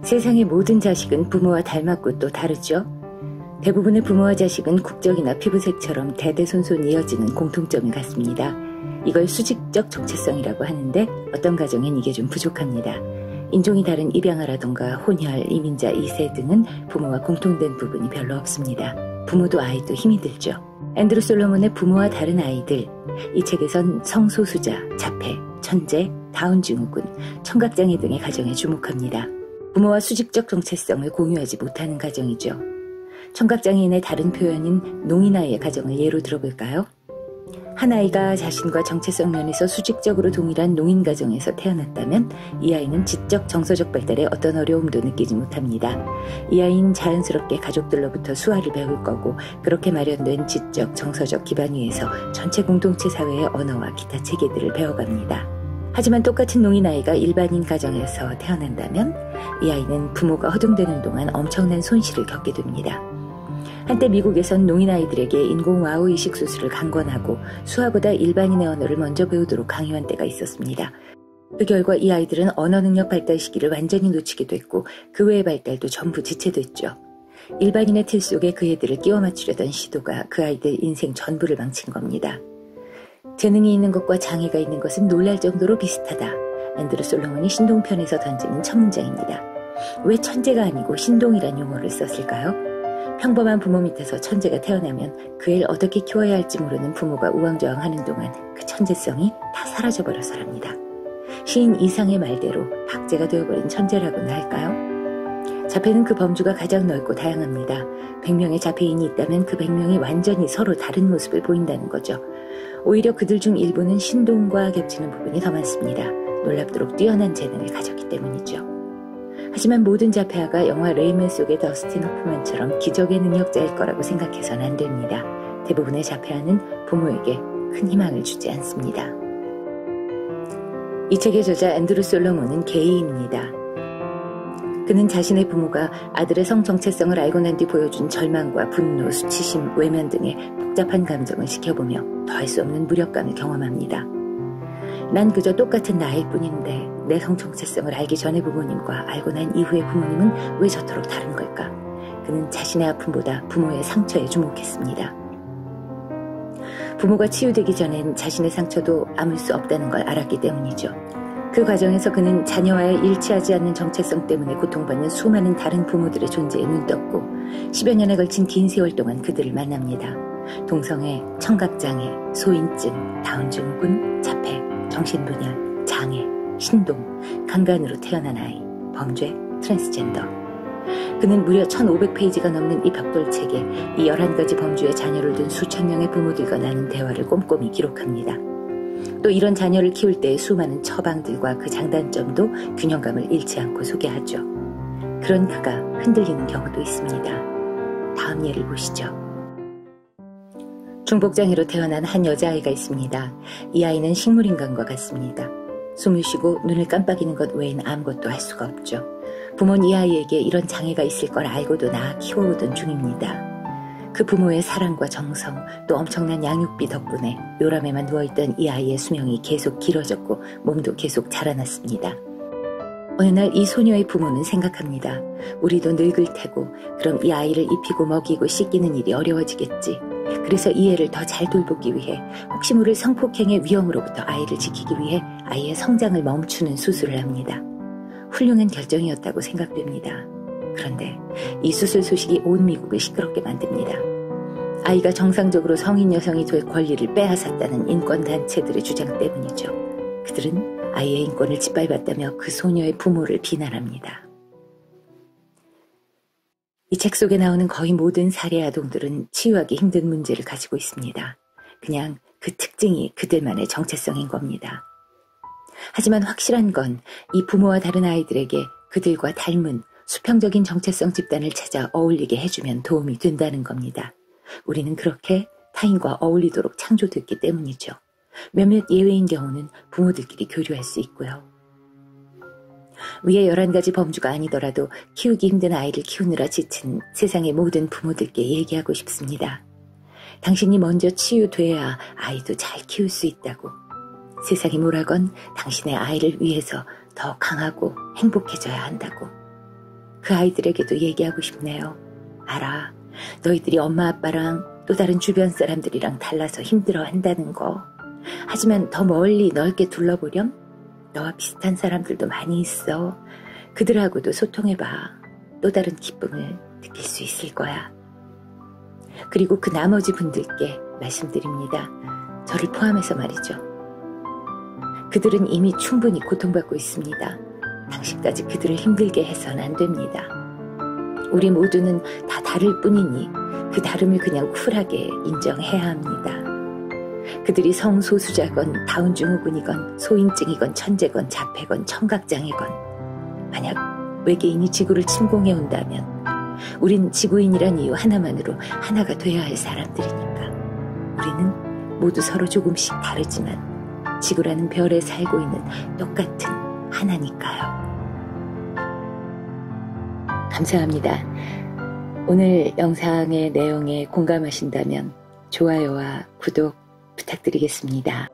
세상의 모든 자식은 부모와 닮았고 또 다르죠. 대부분의 부모와 자식은 국적이나 피부색처럼 대대손손 이어지는 공통점이 같습니다. 이걸 수직적 정체성이라고 하는데 어떤 가정엔 이게 좀 부족합니다. 인종이 다른 입양아라던가 혼혈, 이민자 2세 등은 부모와 공통된 부분이 별로 없습니다. 부모도 아이도 힘이 들죠. 앤드루 솔로몬의 부모와 다른 아이들, 이 책에선 성소수자, 자폐, 천재, 다운 증후군, 청각장애 등의 가정에 주목합니다. 부모와 수직적 정체성을 공유하지 못하는 가정이죠. 청각장애인의 다른 표현인 농인아이의 가정을 예로 들어볼까요? 한 아이가 자신과 정체성 면에서 수직적으로 동일한 농인 가정에서 태어났다면 이 아이는 지적, 정서적 발달에 어떤 어려움도 느끼지 못합니다. 이 아이는 자연스럽게 가족들로부터 수화를 배울 거고 그렇게 마련된 지적, 정서적 기반 위에서 전체 공동체 사회의 언어와 기타 체계들을 배워갑니다. 하지만 똑같은 농인 아이가 일반인 가정에서 태어난다면 이 아이는 부모가 허둥대는 동안 엄청난 손실을 겪게 됩니다. 한때 미국에선 농인 아이들에게 인공와우 이식 수술을 강권하고 수화보다 일반인의 언어를 먼저 배우도록 강요한 때가 있었습니다. 그 결과 이 아이들은 언어 능력 발달 시기를 완전히 놓치게 됐고 그 외의 발달도 전부 지체됐죠. 일반인의 틀 속에 그 애들을 끼워 맞추려던 시도가 그 아이들 인생 전부를 망친 겁니다. 재능이 있는 것과 장애가 있는 것은 놀랄 정도로 비슷하다. 앤드루 솔로몬이 신동편에서 던지는 첫 문장입니다. 왜 천재가 아니고 신동이란 용어를 썼을까요? 평범한 부모 밑에서 천재가 태어나면 그 애를 어떻게 키워야 할지 모르는 부모가 우왕좌왕하는 동안 그 천재성이 다 사라져버려서랍니다. 시인 이상의 말대로 박제가 되어버린 천재라고나 할까요? 자폐는 그 범주가 가장 넓고 다양합니다. 100명의 자폐인이 있다면 그 100명이 완전히 서로 다른 모습을 보인다는 거죠. 오히려 그들 중 일부는 신동과 겹치는 부분이 더 많습니다. 놀랍도록 뛰어난 재능을 가졌기 때문이죠. 하지만 모든 자폐아가 영화 레이맨 속의 더스틴 호프만처럼 기적의 능력자일 거라고 생각해서는 안 됩니다. 대부분의 자폐아는 부모에게 큰 희망을 주지 않습니다. 이 책의 저자 앤드루 솔로몬은 게이입니다. 그는 자신의 부모가 아들의 성 정체성을 알고 난 뒤 보여준 절망과 분노, 수치심, 외면 등의 복잡한 감정을 지켜보며 더할 수 없는 무력감을 경험합니다. 난 그저 똑같은 나일 뿐인데 내 성 정체성을 알기 전의 부모님과 알고 난 이후의 부모님은 왜 저토록 다른 걸까? 그는 자신의 아픔보다 부모의 상처에 주목했습니다. 부모가 치유되기 전엔 자신의 상처도 아물 수 없다는 걸 알았기 때문이죠. 그 과정에서 그는 자녀와의 일치하지 않는 정체성 때문에 고통받는 수많은 다른 부모들의 존재에 눈떴고 10여 년에 걸친 긴 세월 동안 그들을 만납니다. 동성애, 청각장애, 소인증, 다운증후군, 자폐, 정신분열, 장애, 신동, 강간으로 태어난 아이, 범죄, 트랜스젠더. 그는 무려 1500페이지가 넘는 이 벽돌책에 이 11가지 범주의 자녀를 둔 수천 명의 부모들과 나눈 대화를 꼼꼼히 기록합니다. 또 이런 자녀를 키울 때의 수많은 처방들과 그 장단점도 균형감을 잃지 않고 소개하죠. 그런 그가 흔들리는 경우도 있습니다. 다음 예를 보시죠. 중복장애로 태어난 한 여자아이가 있습니다. 이 아이는 식물인간과 같습니다. 숨을 쉬고 눈을 깜빡이는 것 외엔 아무것도 할 수가 없죠. 부모는 이 아이에게 이런 장애가 있을 걸 알고도 낳아 키워오던 중입니다. 그 부모의 사랑과 정성, 또 엄청난 양육비 덕분에 요람에만 누워있던 이 아이의 수명이 계속 길어졌고 몸도 계속 자라났습니다. 어느 날 이 소녀의 부모는 생각합니다. 우리도 늙을 테고 그럼 이 아이를 입히고 먹이고 씻기는 일이 어려워지겠지. 그래서 이 애를 더 잘 돌보기 위해 혹시 모를 성폭행의 위험으로부터 아이를 지키기 위해 아이의 성장을 멈추는 수술을 합니다. 훌륭한 결정이었다고 생각됩니다. 그런데 이 수술 소식이 온 미국을 시끄럽게 만듭니다. 아이가 정상적으로 성인 여성이 될 권리를 빼앗았다는 인권단체들의 주장 때문이죠. 그들은 아이의 인권을 짓밟았다며 그 소녀의 부모를 비난합니다. 이 책 속에 나오는 거의 모든 사례 아동들은 치유하기 힘든 문제를 가지고 있습니다. 그냥 그 특징이 그들만의 정체성인 겁니다. 하지만 확실한 건 이 부모와 다른 아이들에게 그들과 닮은 수평적인 정체성 집단을 찾아 어울리게 해주면 도움이 된다는 겁니다. 우리는 그렇게 타인과 어울리도록 창조됐기 때문이죠. 몇몇 예외인 경우는 부모들끼리 교류할 수 있고요. 위의 11가지 범주가 아니더라도 키우기 힘든 아이를 키우느라 지친 세상의 모든 부모들께 얘기하고 싶습니다. 당신이 먼저 치유돼야 아이도 잘 키울 수 있다고. 세상이 뭐라건 당신의 아이를 위해서 더 강하고 행복해져야 한다고. 그 아이들에게도 얘기하고 싶네요. 알아. 너희들이 엄마 아빠랑 또 다른 주변 사람들이랑 달라서 힘들어 한다는 거. 하지만 더 멀리 넓게 둘러보렴. 너와 비슷한 사람들도 많이 있어. 그들하고도 소통해봐. 또 다른 기쁨을 느낄 수 있을 거야. 그리고 그 나머지 분들께 말씀드립니다. 저를 포함해서 말이죠. 그들은 이미 충분히 고통받고 있습니다. 당신까지 그들을 힘들게 해서는 안 됩니다. 우리 모두는 다 다를 뿐이니 그 다름을 그냥 쿨하게 인정해야 합니다. 그들이 성소수자건 다운증후군이건 소인증이건 천재건 자폐건 청각장애건 만약 외계인이 지구를 침공해 온다면 우린 지구인이란 이유 하나만으로 하나가 되어야 할 사람들이니까. 우리는 모두 서로 조금씩 다르지만 지구라는 별에 살고 있는 똑같은 하나니까요. 감사합니다. 오늘 영상의 내용에 공감하신다면 좋아요와 구독 부탁드리겠습니다.